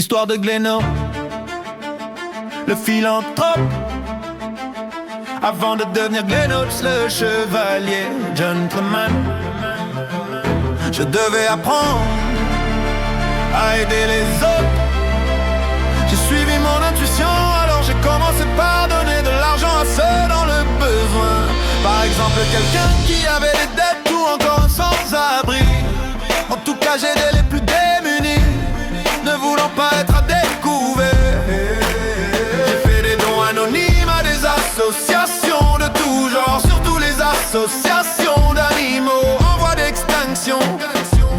Histoire de Glénot, le philanthrope. Avant de devenir Glénox, le chevalier gentleman, je devais apprendre à aider les autres. J'ai suivi mon intuition, alors j'ai commencé par donner de l'argent à ceux dans le besoin. Par exemple, quelqu'un qui avait des dettes ou encore un sans-abri. En tout cas, j'ai aidé les plus démunis, ne voulant pas être à découvert. J'ai fait des dons anonymes à des associations de tout genre, surtout les associations d'animaux en voie d'extinction.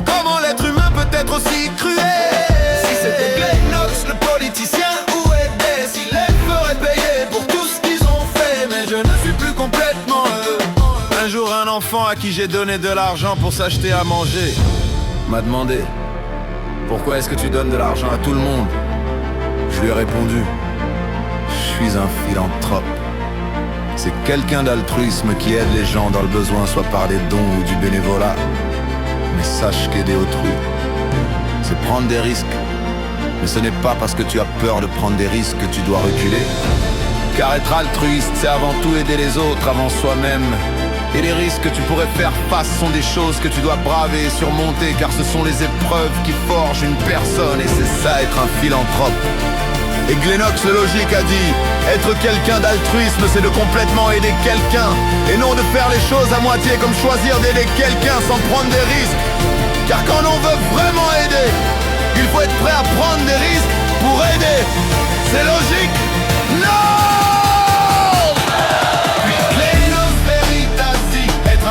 Comment l'être humain peut être aussi cruel? Si c'était Glénox, le politicien, où est-il? S'il les ferait payer pour tout ce qu'ils ont fait, mais je ne suis plus complètement heureux. Un jour, un enfant à qui j'ai donné de l'argent pour s'acheter à manger m'a demandé: pourquoi est-ce que tu donnes de l'argent à tout le monde? Je lui ai répondu: je suis un philanthrope. C'est quelqu'un d'altruisme qui aide les gens dans le besoin, soit par des dons ou du bénévolat. Mais sache qu'aider autrui, c'est prendre des risques. Mais ce n'est pas parce que tu as peur de prendre des risques que tu dois reculer. Car être altruiste, c'est avant tout aider les autres avant soi-même. Et les risques que tu pourrais faire face sont des choses que tu dois braver et surmonter, car ce sont les épreuves qui forgent une personne, et c'est ça être un philanthrope. Et Glénox le logique a dit: être quelqu'un d'altruisme, c'est de complètement aider quelqu'un, et non de faire les choses à moitié, comme choisir d'aider quelqu'un sans prendre des risques. Car quand on veut vraiment aider, il faut être prêt à prendre des risques pour aider. C'est logique? Non!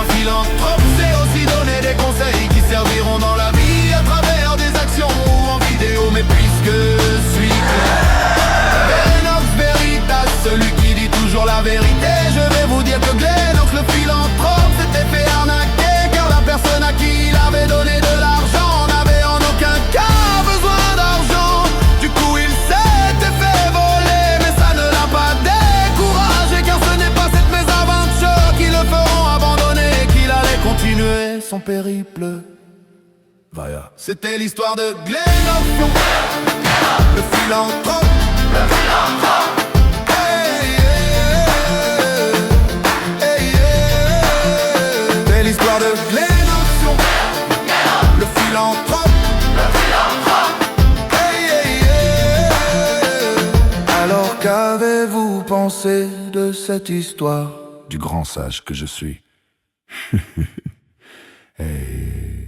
Philanthrope, c'est aussi donner des conseils qui serviront dans la vie à travers des actions ou en vidéo. Mais puisque je suis Glénox Veritas, celui qui dit toujours la vérité, je vais vous dire que Glénox le philanthrope s'était fait arnaquer, car la personne à qui il avait donné de l'argent n'avait en aucun cas besoin d'argent. Du coup il s'était fait voler, mais ça ne l'a pas découragé, car ce n'est pas cette mésaventure qui le feront abandonner, continuer son périple. Vaya. C'était l'histoire de Glénox, le philanthrope. Hey, yeah, hey, yeah. C'était l'histoire de Glénox, le philanthrope. Hey, yeah. Alors qu'avez-vous pensé de cette histoire du grand sage que je suis? Hey.